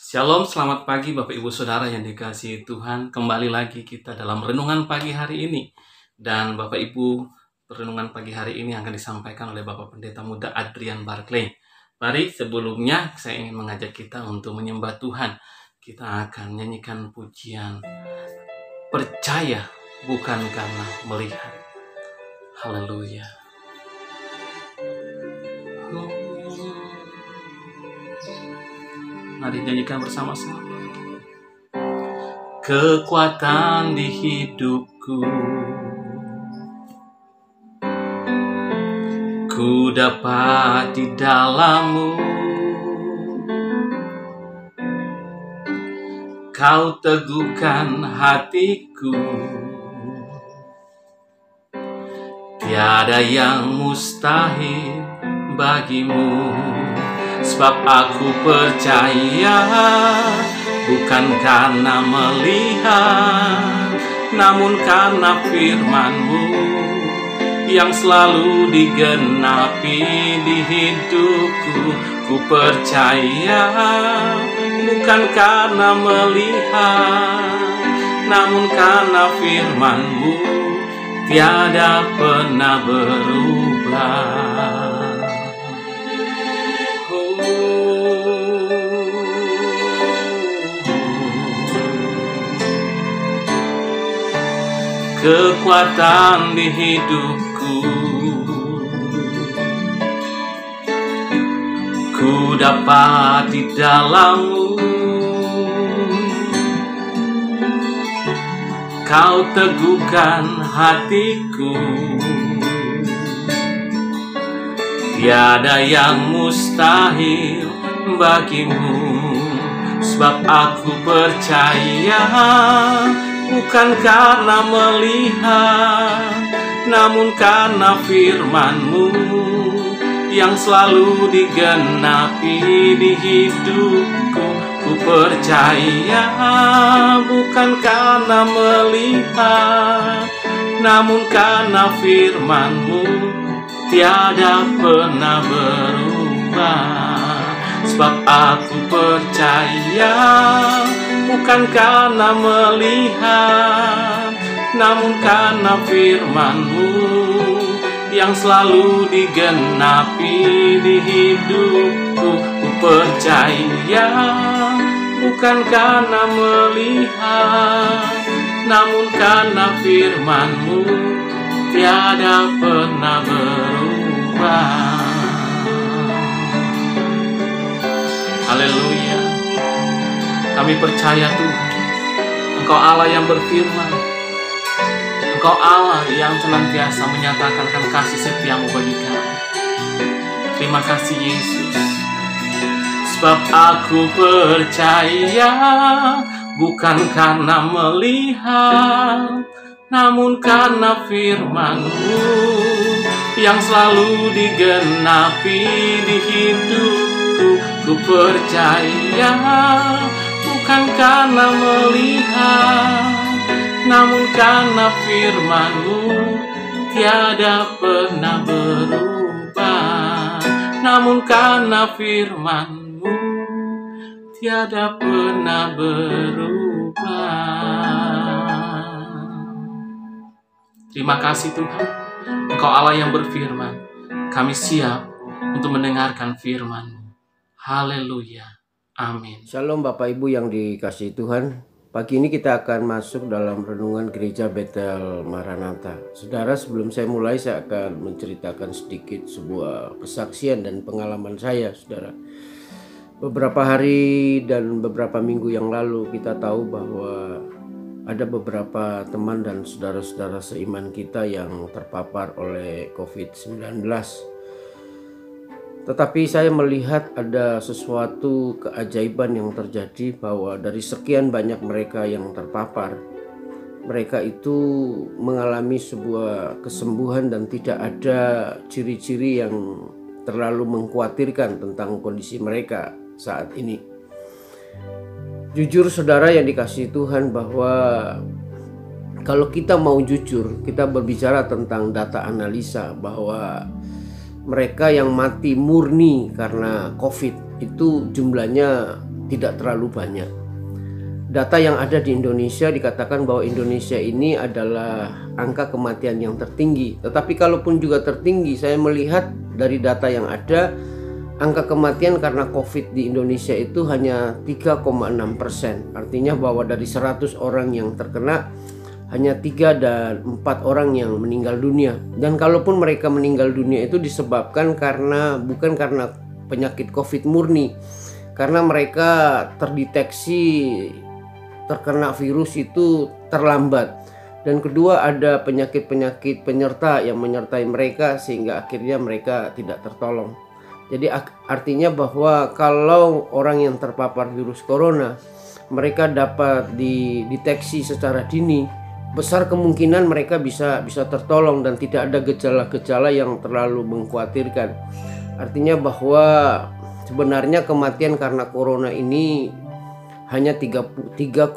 Shalom, selamat pagi Bapak Ibu Saudara yang dikasihi Tuhan. Kembali lagi kita dalam renungan pagi hari ini. Dan Bapak Ibu, renungan pagi hari ini akan disampaikan oleh Bapak Pendeta Muda Adrian Barclay. Mari sebelumnya saya ingin mengajak kita untuk menyembah Tuhan. Kita akan nyanyikan pujian percaya bukan karena melihat. Haleluya. Mari nyanyikan bersama-sama. Kekuatan di hidupku, ku dapat di dalam-Mu. Kau teguhkan hatiku, tiada yang mustahil bagimu. Sebab aku percaya bukan karena melihat, namun karena firman-Mu yang selalu digenapi di hidupku. Ku percaya bukan karena melihat, namun karena firman-Mu tiada pernah berubah. Kekuatan di hidupku, ku dapat di dalam-Mu. Kau teguhkan hatiku, tiada yang mustahil bagimu. Sebab aku percaya bukan karena melihat, namun karena firman-Mu yang selalu digenapi di hidupku. Ku percaya bukan karena melihat, namun karena firman-Mu tiada pernah berubah. Sebab aku percaya bukan karena melihat, namun karena firman-Mu yang selalu digenapi di hidupku. Ku percaya bukan karena melihat, namun karena firman-Mu tiada pernah berubah. Haleluya. Kami percaya Tuhan, Engkau Allah yang berfirman, Engkau Allah yang senantiasa menyatakan kasih setia-Mu bagi kami. Terima kasih Yesus. Sebab aku percaya bukan karena melihat, namun karena firman-Mu yang selalu digenapi di hidupku. Ku percaya bukan karena melihat, namun karena firman-Mu tiada pernah berubah. Namun karena firman-Mu tiada pernah berubah. Terima kasih Tuhan, Engkau Allah yang berfirman. Kami siap untuk mendengarkan firman-Mu. Haleluya. Amin. Shalom Bapak Ibu yang dikasihi Tuhan. Pagi ini kita akan masuk dalam renungan Gereja Betel Maranatha. Saudara, sebelum saya mulai, saya akan menceritakan sedikit sebuah kesaksian dan pengalaman saya, saudara. Beberapa hari dan beberapa minggu yang lalu kita tahu bahwa ada beberapa teman dan saudara-saudara seiman kita yang terpapar oleh COVID-19. Tetapi saya melihat ada sesuatu keajaiban yang terjadi, bahwa dari sekian banyak mereka yang terpapar, mereka itu mengalami sebuah kesembuhan dan tidak ada ciri-ciri yang terlalu mengkhawatirkan tentang kondisi mereka saat ini. Jujur saudara yang dikasihi Tuhan, bahwa kalau kita mau jujur, kita berbicara tentang data analisa, bahwa mereka yang mati murni karena COVID itu jumlahnya tidak terlalu banyak. Data yang ada di Indonesia dikatakan bahwa Indonesia ini adalah angka kematian yang tertinggi. Tetapi kalaupun juga tertinggi, saya melihat dari data yang ada, angka kematian karena COVID di Indonesia itu hanya 3,6%. Artinya bahwa dari 100 orang yang terkena, hanya 3 dan 4 orang yang meninggal dunia. Dan kalaupun mereka meninggal dunia itu disebabkan bukan karena penyakit COVID murni, karena mereka terdeteksi terkena virus itu terlambat, dan kedua ada penyakit-penyakit penyerta yang menyertai mereka sehingga akhirnya mereka tidak tertolong. Jadi artinya bahwa kalau orang yang terpapar virus corona mereka dapat dideteksi secara dini, besar kemungkinan mereka bisa tertolong dan tidak ada gejala-gejala yang terlalu mengkhawatirkan. Artinya bahwa sebenarnya kematian karena corona ini hanya 3,6%.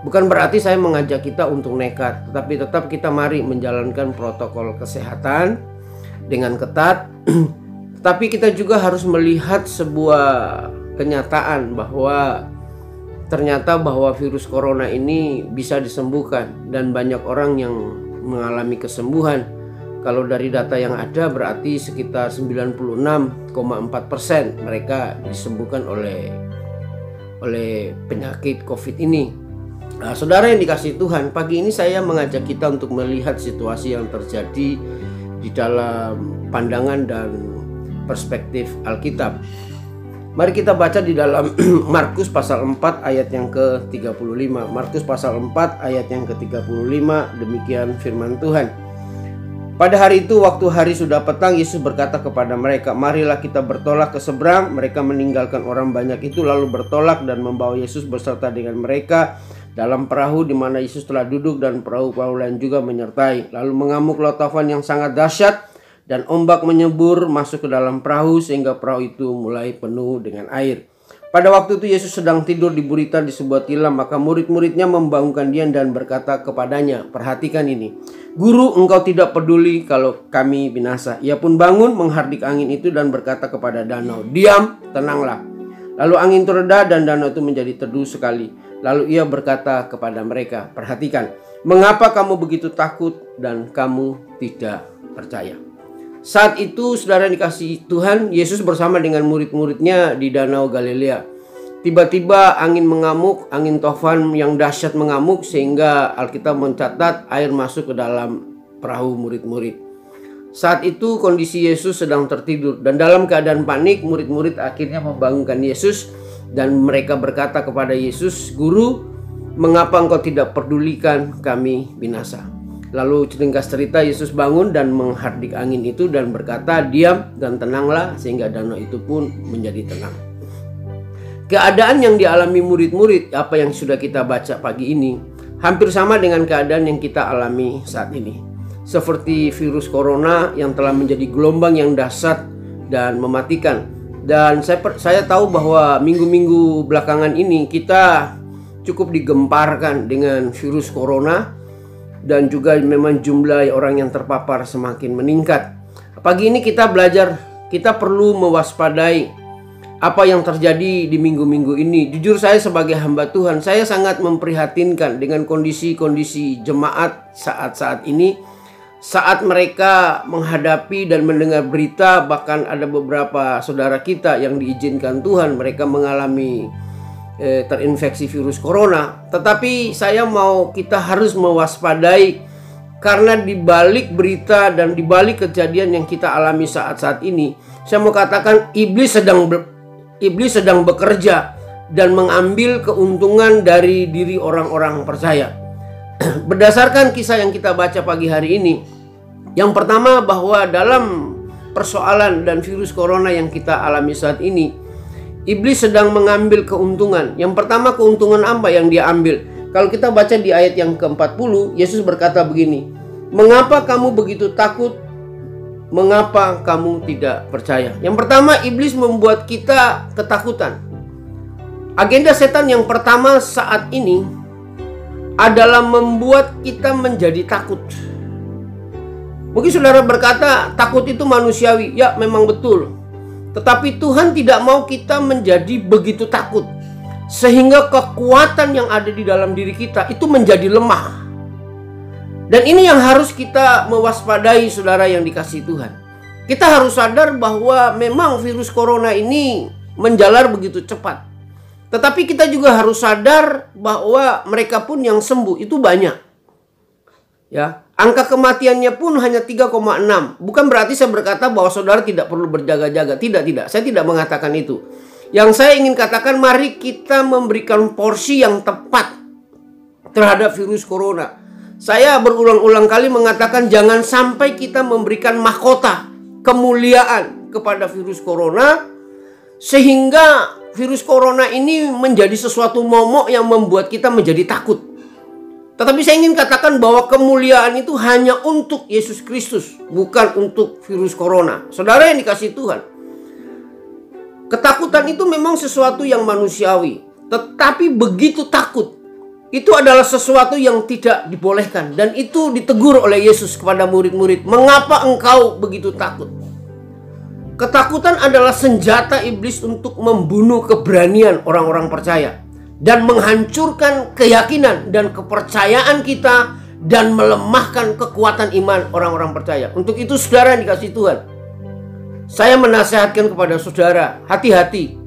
Bukan berarti saya mengajak kita untuk nekat, tetapi tetap kita mari menjalankan protokol kesehatan dengan ketat. Tapi kita juga harus melihat sebuah kenyataan bahwa ternyata bahwa virus corona ini bisa disembuhkan dan banyak orang yang mengalami kesembuhan. Kalau dari data yang ada berarti sekitar 96,4% mereka disembuhkan oleh penyakit COVID ini. Nah, saudara yang dikasihi Tuhan, pagi ini saya mengajak kita untuk melihat situasi yang terjadi di dalam pandangan dan perspektif Alkitab. Mari kita baca di dalam Markus pasal 4 ayat yang ke-35. Markus pasal 4 ayat yang ke-35, demikian firman Tuhan. Pada hari itu, waktu hari sudah petang, Yesus berkata kepada mereka, "Marilah kita bertolak ke seberang." Mereka meninggalkan orang banyak itu lalu bertolak dan membawa Yesus beserta dengan mereka dalam perahu di mana Yesus telah duduk, dan perahu-perahu lain juga menyertai. Lalu mengamuk lautan yang sangat dahsyat dan ombak menyembur masuk ke dalam perahu sehingga perahu itu mulai penuh dengan air. Pada waktu itu Yesus sedang tidur di buritan di sebuah tilam, maka murid-muridnya membangunkan dia dan berkata kepadanya, perhatikan ini, "Guru, engkau tidak peduli kalau kami binasa." Ia pun bangun, menghardik angin itu dan berkata kepada danau, "Diam, tenanglah." Lalu angin itu reda dan danau itu menjadi teduh sekali. Lalu ia berkata kepada mereka, perhatikan, mengapa kamu begitu takut dan kamu tidak percaya? Saat itu, saudara dikasihi Tuhan, Yesus bersama dengan murid-muridnya di Danau Galilea. Tiba-tiba angin mengamuk, angin tofan yang dahsyat mengamuk sehingga Alkitab mencatat air masuk ke dalam perahu murid-murid. Saat itu kondisi Yesus sedang tertidur dan dalam keadaan panik murid-murid akhirnya membangunkan Yesus dan mereka berkata kepada Yesus, "Guru, mengapa engkau tidak pedulikan kami binasa?" Lalu ringkas cerita, Yesus bangun dan menghardik angin itu dan berkata, "Diam dan tenanglah," sehingga danau itu pun menjadi tenang. Keadaan yang dialami murid-murid, apa yang sudah kita baca pagi ini, hampir sama dengan keadaan yang kita alami saat ini. Seperti virus corona yang telah menjadi gelombang yang dahsyat dan mematikan. Dan saya tahu bahwa minggu-minggu belakangan ini kita cukup digemparkan dengan virus corona. Dan juga memang jumlah orang yang terpapar semakin meningkat. Pagi ini kita belajar, kita perlu mewaspadai apa yang terjadi di minggu-minggu ini. Jujur saya sebagai hamba Tuhan, saya sangat memprihatinkan dengan kondisi-kondisi jemaat saat-saat ini. Saat mereka menghadapi dan mendengar berita, bahkan ada beberapa saudara kita yang diizinkan Tuhan, mereka mengalami terinfeksi virus corona. Tetapi kita harus mewaspadai, karena di balik berita dan di balik kejadian yang kita alami saat-saat ini, saya mau katakan iblis sedang bekerja dan mengambil keuntungan dari diri orang-orang percaya. Berdasarkan kisah yang kita baca pagi hari ini, yang pertama bahwa dalam persoalan dan virus corona yang kita alami saat ini, iblis sedang mengambil keuntungan. Yang pertama, keuntungan apa yang dia ambil? Kalau kita baca di ayat yang ke-40, Yesus berkata begini, "Mengapa kamu begitu takut? Mengapa kamu tidak percaya?" Yang pertama, iblis membuat kita ketakutan. Agenda setan yang pertama saat ini adalah membuat kita menjadi takut. Mungkin saudara berkata, takut itu manusiawi. Ya, memang betul. Tetapi Tuhan tidak mau kita menjadi begitu takut, sehingga kekuatan yang ada di dalam diri kita itu menjadi lemah. Dan ini yang harus kita mewaspadai, saudara yang dikasihi Tuhan. Kita harus sadar bahwa memang virus corona ini menjalar begitu cepat. Tetapi kita juga harus sadar bahwa mereka pun yang sembuh itu banyak. Ya, angka kematiannya pun hanya 3,6. Bukan berarti saya berkata bahwa saudara tidak perlu berjaga-jaga. Tidak. Saya tidak mengatakan itu. Yang saya ingin katakan, mari kita memberikan porsi yang tepat terhadap virus corona. Saya berulang-ulang kali mengatakan jangan sampai kita memberikan mahkota kemuliaan kepada virus corona, sehingga virus corona ini menjadi sesuatu momok yang membuat kita menjadi takut. Tetapi saya ingin katakan bahwa kemuliaan itu hanya untuk Yesus Kristus, bukan untuk virus corona. Saudara yang dikasihi Tuhan, ketakutan itu memang sesuatu yang manusiawi. Tetapi begitu takut, itu adalah sesuatu yang tidak dibolehkan. Dan itu ditegur oleh Yesus kepada murid-murid. Mengapa engkau begitu takut? Ketakutan adalah senjata iblis untuk membunuh keberanian orang-orang percaya, dan menghancurkan keyakinan dan kepercayaan kita, dan melemahkan kekuatan iman orang-orang percaya. Untuk itu saudara yang dikasihi Tuhan, saya menasihatkan kepada saudara, hati-hati.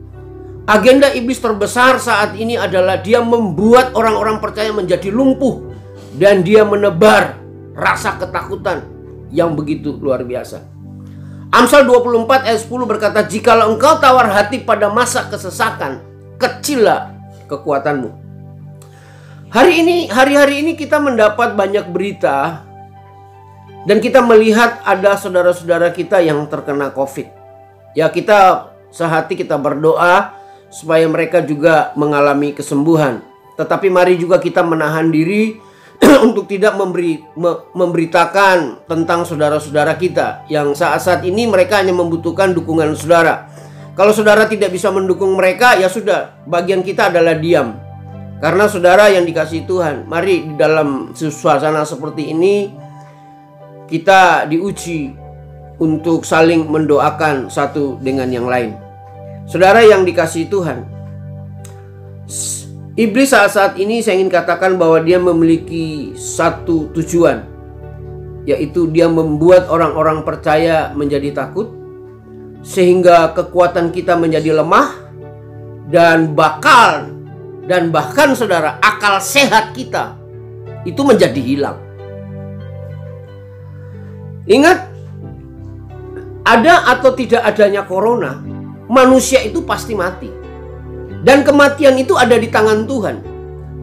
Agenda iblis terbesar saat ini adalah dia membuat orang-orang percaya menjadi lumpuh, dan dia menebar rasa ketakutan yang begitu luar biasa. Amsal 24 ayat 10 berkata, jikalau engkau tawar hati pada masa kesesakan, kecillah kekuatanmu. Hari-hari ini kita mendapat banyak berita, dan kita melihat ada saudara-saudara kita yang terkena COVID. Ya, kita sehati kita berdoa supaya mereka juga mengalami kesembuhan. Tetapi mari juga kita menahan diri untuk tidak memberitakan tentang saudara-saudara kita yang saat-saat ini mereka hanya membutuhkan dukungan saudara. Kalau saudara tidak bisa mendukung mereka, ya sudah, bagian kita adalah diam. Karena saudara yang dikasihi Tuhan, mari di dalam suasana seperti ini kita diuji untuk saling mendoakan satu dengan yang lain. Saudara yang dikasihi Tuhan, iblis saat ini saya ingin katakan bahwa dia memiliki satu tujuan, yaitu dia membuat orang-orang percaya menjadi takut, sehingga kekuatan kita menjadi lemah, dan bahkan saudara, akal sehat kita itu menjadi hilang. Ingat, ada atau tidak adanya corona, manusia itu pasti mati. Dan kematian itu ada di tangan Tuhan.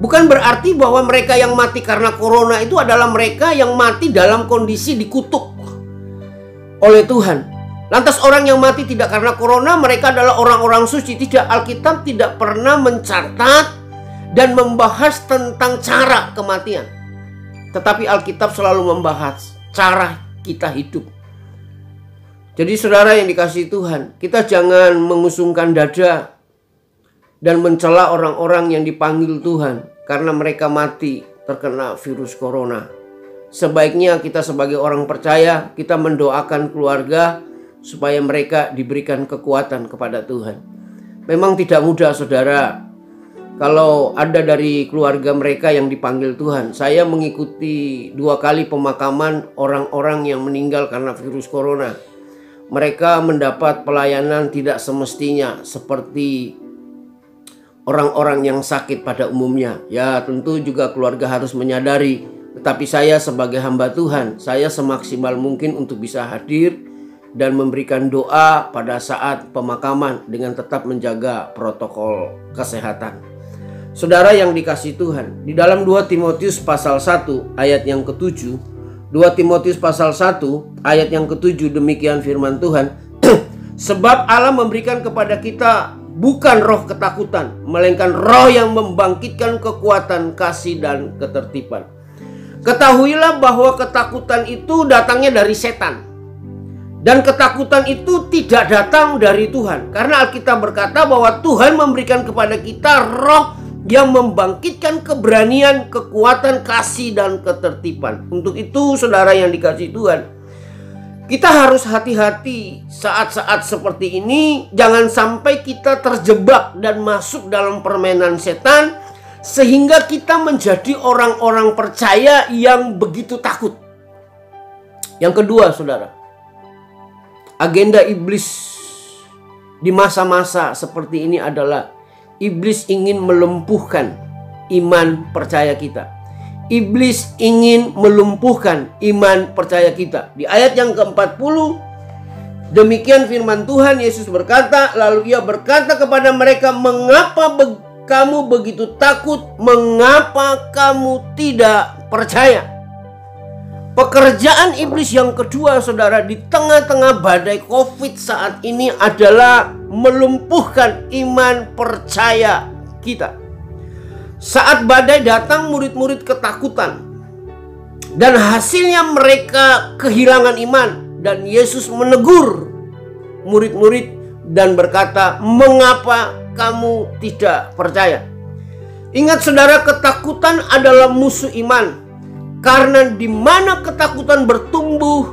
Bukan berarti bahwa mereka yang mati karena corona itu adalah mereka yang mati dalam kondisi dikutuk oleh Tuhan. Lantas orang yang mati tidak karena corona, mereka adalah orang-orang suci. Tidak, Alkitab tidak pernah mencatat dan membahas tentang cara kematian. Tetapi Alkitab selalu membahas cara kita hidup. Jadi saudara yang dikasihi Tuhan, kita jangan mengusungkan dada dan mencela orang-orang yang dipanggil Tuhan karena mereka mati terkena virus corona. Sebaiknya kita sebagai orang percaya, kita mendoakan keluarga supaya mereka diberikan kekuatan kepada Tuhan. Memang tidak mudah saudara, kalau ada dari keluarga mereka yang dipanggil Tuhan. Saya mengikuti 2 kali pemakaman orang-orang yang meninggal karena virus corona. Mereka mendapat pelayanan tidak semestinya seperti orang-orang yang sakit pada umumnya. Ya, tentu juga keluarga harus menyadari. Tetapi saya sebagai hamba Tuhan, saya semaksimal mungkin untuk bisa hadir dan memberikan doa pada saat pemakaman dengan tetap menjaga protokol kesehatan. Saudara yang dikasihi Tuhan, di dalam 2 Timotius pasal 1 ayat yang ke-7, 2 Timotius pasal 1 ayat yang ke-7, demikian firman Tuhan. Sebab Allah memberikan kepada kita bukan roh ketakutan, melainkan roh yang membangkitkan kekuatan, kasih, dan ketertiban. Ketahuilah bahwa ketakutan itu datangnya dari setan. Dan ketakutan itu tidak datang dari Tuhan. Karena Alkitab berkata bahwa Tuhan memberikan kepada kita roh yang membangkitkan keberanian, kekuatan, kasih, dan ketertiban. Untuk itu saudara yang dikasihi Tuhan, Kita harus hati-hati saat-saat seperti ini. Jangan sampai kita terjebak dan masuk dalam permainan setan, sehingga kita menjadi orang-orang percaya yang begitu takut. Yang kedua, saudara, agenda iblis di masa-masa seperti ini adalah iblis ingin melumpuhkan iman percaya kita. Iblis ingin melumpuhkan iman percaya kita. Di ayat yang ke-40, demikian firman Tuhan, Yesus berkata, lalu ia berkata kepada mereka, mengapa kamu begitu takut? Mengapa kamu tidak percaya? Pekerjaan iblis yang kedua, saudara, di tengah-tengah badai COVID saat ini adalah melumpuhkan iman percaya kita. Saat badai datang, murid-murid ketakutan, dan hasilnya mereka kehilangan iman. Dan Yesus menegur murid-murid dan berkata, mengapa kamu tidak percaya? Ingat saudara, ketakutan adalah musuh iman. Karena di mana ketakutan bertumbuh,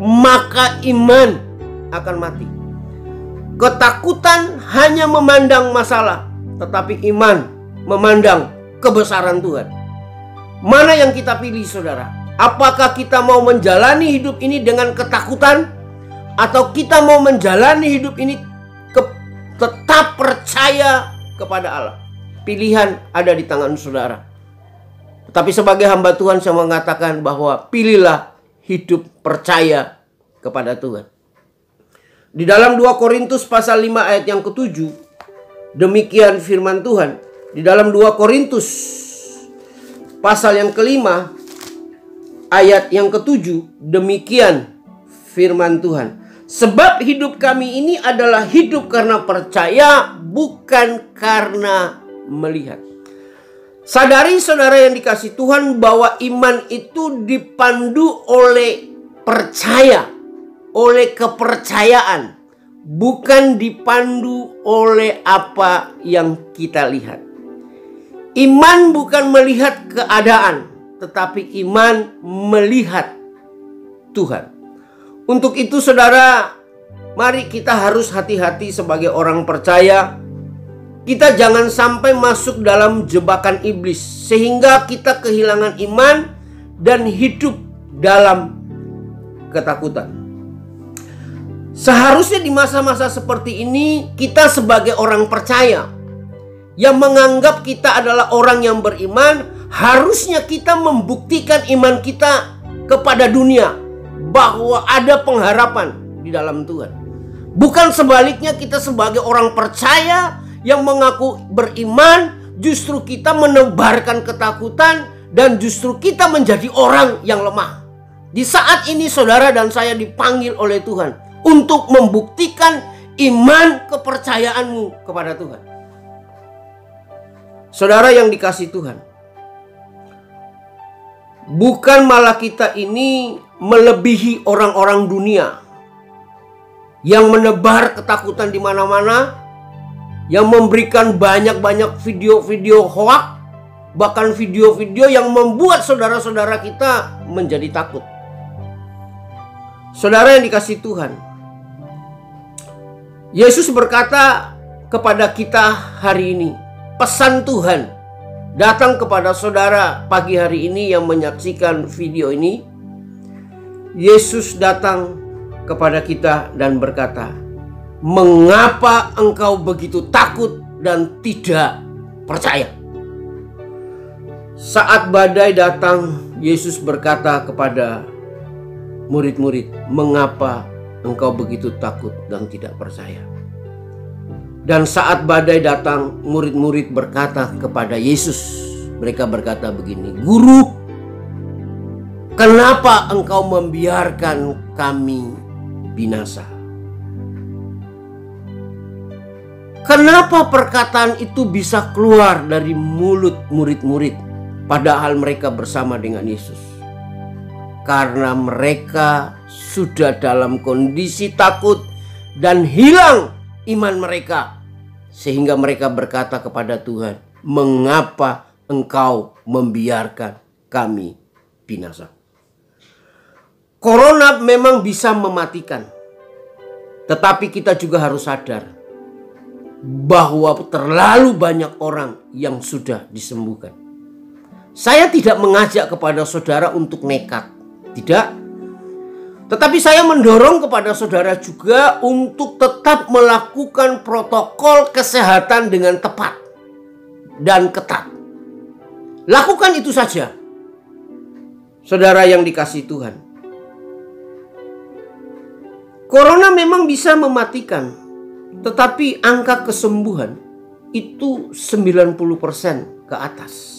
maka iman akan mati. Ketakutan hanya memandang masalah, tetapi iman memandang kebesaran Tuhan. Mana yang kita pilih, saudara? Apakah kita mau menjalani hidup ini dengan ketakutan, atau kita mau menjalani hidup ini tetap percaya kepada Allah? Pilihan ada di tangan saudara. Tetapi sebagai hamba Tuhan, saya mengatakan bahwa pilihlah hidup percaya kepada Tuhan. Di dalam 2 Korintus pasal 5 ayat yang ke-7, demikian firman Tuhan. Di dalam 2 Korintus pasal yang ke-5 ayat yang ke-7, demikian firman Tuhan. Sebab hidup kami ini adalah hidup karena percaya, bukan karena melihat. Sadari saudara yang dikasihi Tuhan, bahwa iman itu dipandu oleh percaya, oleh kepercayaan, bukan dipandu oleh apa yang kita lihat. Iman bukan melihat keadaan, tetapi iman melihat Tuhan. Untuk itu saudara, mari kita harus hati-hati sebagai orang percaya. Kita jangan sampai masuk dalam jebakan iblis, sehingga kita kehilangan iman dan hidup dalam ketakutan. Seharusnya di masa-masa seperti ini, kita sebagai orang percaya yang menganggap kita adalah orang yang beriman, harusnya kita membuktikan iman kita kepada dunia bahwa ada pengharapan di dalam Tuhan. Bukan sebaliknya, kita sebagai orang percaya yang mengaku beriman, justru kita menebarkan ketakutan dan justru kita menjadi orang yang lemah. Di saat ini saudara dan saya dipanggil oleh Tuhan untuk membuktikan iman kepercayaanmu kepada Tuhan. Saudara yang dikasihi Tuhan, bukan malah kita ini melebihi orang-orang dunia yang menebar ketakutan di mana-mana, yang memberikan banyak-banyak video-video hoak, bahkan video-video yang membuat saudara-saudara kita menjadi takut. Saudara yang dikasihi Tuhan, Yesus berkata kepada kita hari ini, pesan Tuhan datang kepada saudara pagi hari ini yang menyaksikan video ini. Yesus datang kepada kita dan berkata, mengapa engkau begitu takut dan tidak percaya? Saat badai datang, Yesus berkata kepada murid-murid, mengapa engkau begitu takut dan tidak percaya? Dan saat badai datang, murid-murid berkata kepada Yesus, mereka berkata begini, Guru, kenapa engkau membiarkan kami binasa? Kenapa perkataan itu bisa keluar dari mulut murid-murid padahal mereka bersama dengan Yesus? Karena mereka sudah dalam kondisi takut dan hilang iman mereka, sehingga mereka berkata kepada Tuhan, mengapa engkau membiarkan kami binasa? Corona memang bisa mematikan. Tetapi kita juga harus sadar bahwa terlalu banyak orang yang sudah disembuhkan. Saya tidak mengajak kepada saudara untuk nekat. Tidak. Tetapi saya mendorong kepada saudara juga untuk tetap melakukan protokol kesehatan dengan tepat dan ketat. Lakukan itu saja, saudara yang dikasihi Tuhan. Corona memang bisa mematikan, tetapi angka kesembuhan itu 90% ke atas.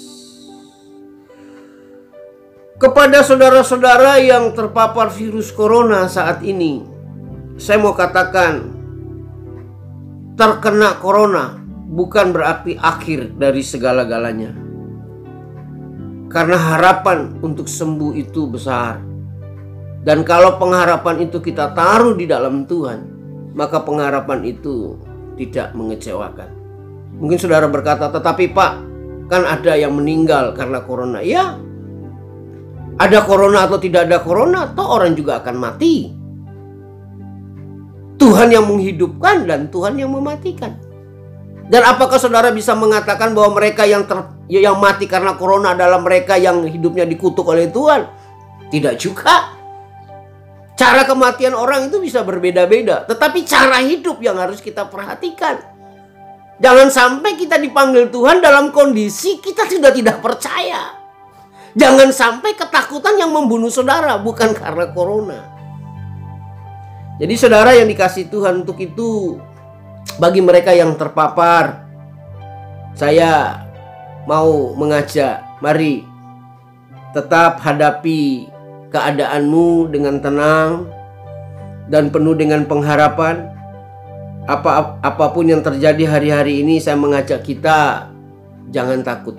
Kepada saudara-saudara yang terpapar virus corona saat ini, saya mau katakan, terkena corona bukan berarti akhir dari segala-galanya. Karena harapan untuk sembuh itu besar. Dan kalau pengharapan itu kita taruh di dalam Tuhan, maka pengharapan itu tidak mengecewakan. Mungkin saudara berkata, tetapi Pak, kan ada yang meninggal karena corona. Ya, ada corona atau tidak ada corona, toh orang juga akan mati. Tuhan yang menghidupkan dan Tuhan yang mematikan. Dan apakah saudara bisa mengatakan bahwa mereka yang mati karena corona adalah mereka yang hidupnya dikutuk oleh Tuhan? Tidak juga. Cara kematian orang itu bisa berbeda-beda, tetapi cara hidup yang harus kita perhatikan. Jangan sampai kita dipanggil Tuhan dalam kondisi kita sudah tidak percaya. Jangan sampai ketakutan yang membunuh saudara bukan karena corona. Jadi saudara yang dikasihi Tuhan, untuk itu bagi mereka yang terpapar, saya mau mengajak, mari tetap hadapi keadaanmu dengan tenang dan penuh dengan pengharapan. Apapun yang terjadi hari-hari ini, saya mengajak kita jangan takut.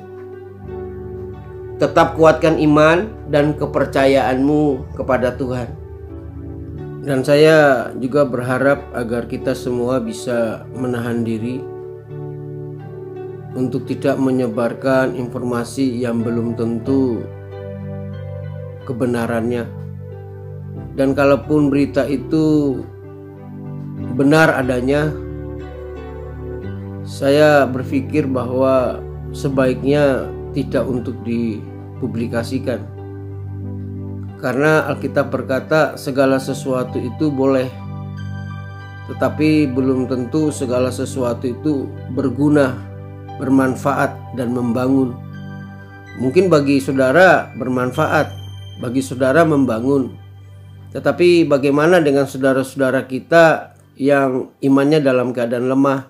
Tetap kuatkan iman dan kepercayaanmu kepada Tuhan. Dan saya juga berharap agar kita semua bisa menahan diri untuk tidak menyebarkan informasi yang belum tentu kebenarannya. Dan kalaupun berita itu benar adanya, saya berpikir bahwa sebaiknya tidak untuk dipublikasikan. Karena Alkitab berkata segala sesuatu itu boleh, tetapi belum tentu segala sesuatu itu berguna, bermanfaat dan membangun. Mungkin bagi saudara bermanfaat, bagi saudara membangun. Tetapi bagaimana dengan saudara-saudara kita yang imannya dalam keadaan lemah?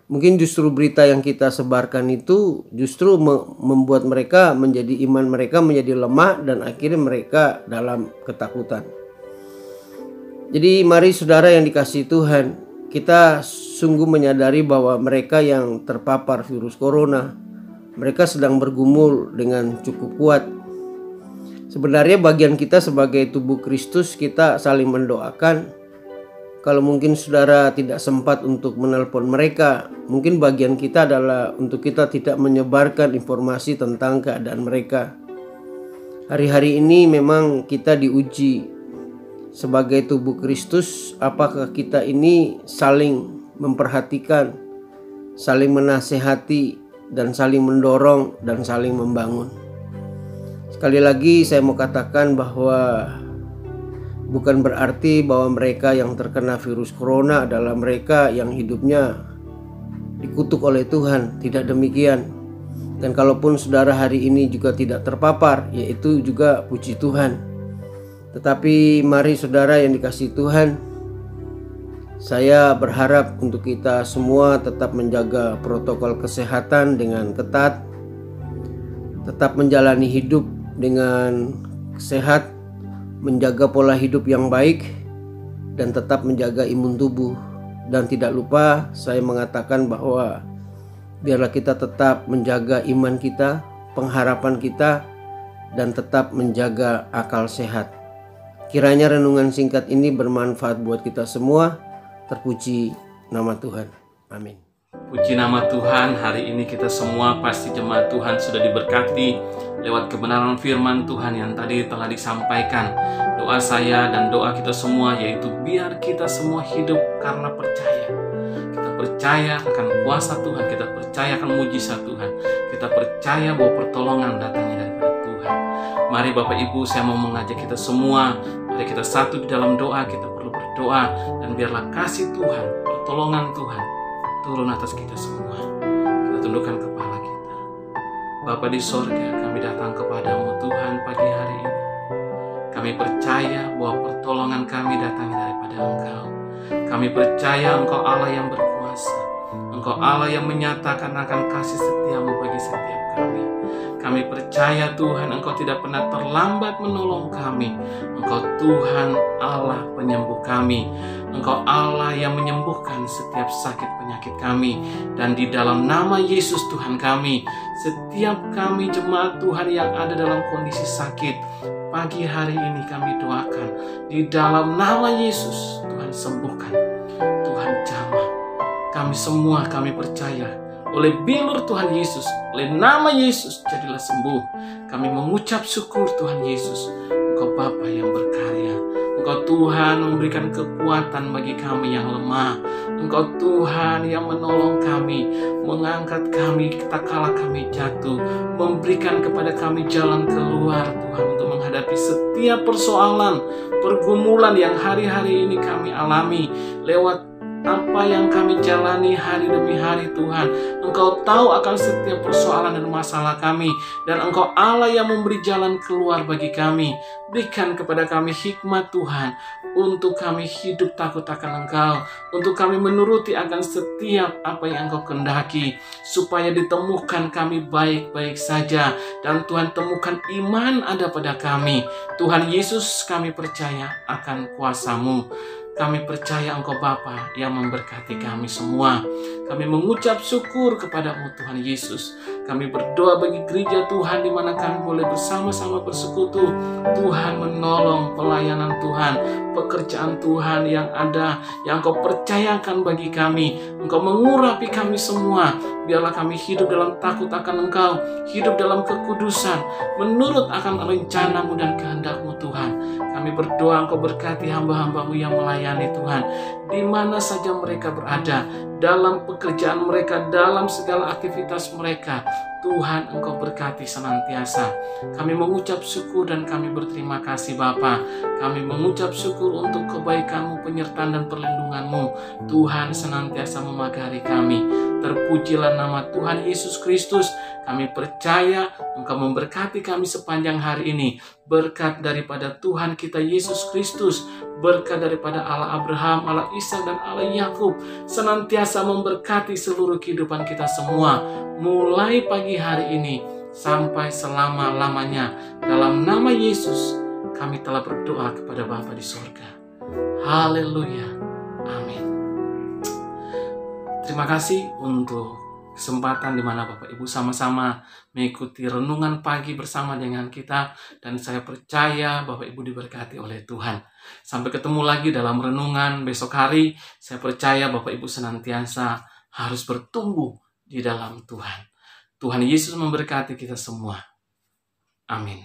Mungkin justru berita yang kita sebarkan itu justru membuat mereka iman mereka menjadi lemah dan akhirnya mereka dalam ketakutan. Jadi mari saudara yang dikasihi Tuhan, kita sungguh menyadari bahwa mereka yang terpapar virus corona, mereka sedang bergumul dengan cukup kuat. Sebenarnya bagian kita sebagai tubuh Kristus, kita saling mendoakan. Kalau mungkin saudara tidak sempat untuk menelpon mereka, mungkin bagian kita adalah untuk kita tidak menyebarkan informasi tentang keadaan mereka. Hari-hari ini memang kita diuji sebagai tubuh Kristus. Apakah kita ini saling memperhatikan, saling menasehati, dan saling mendorong dan saling membangun. Sekali lagi saya mau katakan bahwa bukan berarti bahwa mereka yang terkena virus corona adalah mereka yang hidupnya dikutuk oleh Tuhan. Tidak demikian. Dan kalaupun saudara hari ini juga tidak terpapar, yaitu juga puji Tuhan. Tetapi mari saudara yang dikasihi Tuhan, saya berharap untuk kita semua tetap menjaga protokol kesehatan dengan ketat, tetap menjalani hidup dengan sehat, menjaga pola hidup yang baik, dan tetap menjaga imun tubuh. Dan tidak lupa saya mengatakan bahwa biarlah kita tetap menjaga iman kita, pengharapan kita, dan tetap menjaga akal sehat. Kiranya renungan singkat ini bermanfaat buat kita semua. Terpuji nama Tuhan. Amin. Puji nama Tuhan, hari ini kita semua pasti jemaat Tuhan sudah diberkati lewat kebenaran firman Tuhan yang tadi telah disampaikan. Doa saya dan doa kita semua yaitu biar kita semua hidup karena percaya. Kita percaya akan kuasa Tuhan, kita percaya akan mujizat Tuhan, kita percaya bahwa pertolongan datangnya daripada Tuhan. Mari Bapak Ibu, saya mau mengajak kita semua, mari kita satu di dalam doa, kita perlu berdoa, dan biarlah kasih Tuhan, pertolongan Tuhan turun atas kita semua. Kita tundukkan kepala kita. Bapa di sorga, kami datang kepadamu Tuhan pagi hari ini. Kami percaya bahwa pertolongan kami datangnya daripada Engkau. Kami percaya Engkau Allah yang berkuasa. Engkau Allah yang menyatakan akan kasih setiamu bagi setiap kami. Kami percaya Tuhan Engkau tidak pernah terlambat menolong kami. Engkau Tuhan Allah penyembuh kami. Engkau Allah yang menyembuhkan setiap sakit penyakit kami. Dan di dalam nama Yesus Tuhan kami, setiap kami jemaat Tuhan yang ada dalam kondisi sakit, pagi hari ini kami doakan, di dalam nama Yesus Tuhan sembuhkan, Tuhan jamah. Kami semua kami percaya oleh bilur Tuhan Yesus, oleh nama Yesus jadilah sembuh. Kami mengucap syukur Tuhan Yesus, Engkau Bapa yang berkarya. Engkau Tuhan memberikan kekuatan bagi kami yang lemah. Engkau Tuhan yang menolong kami, mengangkat kami tak kala kami jatuh, memberikan kepada kami jalan keluar Tuhan untuk menghadapi setiap persoalan, pergumulan yang hari-hari ini kami alami lewat apa yang kami jalani hari demi hari Tuhan. Engkau tahu akan setiap persoalan dan masalah kami, dan Engkau Allah yang memberi jalan keluar bagi kami. Berikan kepada kami hikmat Tuhan, untuk kami hidup takut akan Engkau, untuk kami menuruti akan setiap apa yang Engkau kehendaki, supaya ditemukan kami baik-baik saja, dan Tuhan temukan iman ada pada kami. Tuhan Yesus, kami percaya akan kuasa-Mu. Kami percaya Engkau Bapa yang memberkati kami semua. Kami mengucap syukur kepadamu Tuhan Yesus. Kami berdoa bagi gereja Tuhan di mana kami boleh bersama-sama bersekutu. Tuhan menolong pelayanan Tuhan, pekerjaan Tuhan yang ada, yang Engkau percayakan bagi kami. Engkau mengurapi kami semua. Biarlah kami hidup dalam takut akan Engkau, hidup dalam kekudusan, menurut akan rencana-Mu dan kehendak-Mu Tuhan. Kami berdoa Engkau berkati hamba-hamba-Mu yang melayani Tuhan, di mana saja mereka berada, dalam pekerjaan mereka, dalam segala aktivitas mereka. Tuhan Engkau berkati senantiasa. Kami mengucap syukur dan kami berterima kasih Bapa. Kami mengucap syukur untuk kebaikan-Mu, penyertaan dan perlindungan-Mu. Tuhan senantiasa memagari kami. Terpujilah nama Tuhan Yesus Kristus. Kami percaya Engkau memberkati kami sepanjang hari ini. Berkat daripada Tuhan kita Yesus Kristus, berkat daripada Allah Abraham, Allah Ishak dan Allah Yakub, senantiasa memberkati seluruh kehidupan kita semua, mulai pagi hari ini sampai selama-lamanya. Dalam nama Yesus kami telah berdoa kepada Bapa di surga. Haleluya. Amin. Terima kasih untuk kesempatan di mana Bapak Ibu sama-sama mengikuti renungan pagi bersama dengan kita, dan saya percaya Bapak Ibu diberkati oleh Tuhan. Sampai ketemu lagi dalam renungan besok hari. Saya percaya Bapak Ibu senantiasa harus bertumbuh di dalam Tuhan. Tuhan Yesus memberkati kita semua. Amin.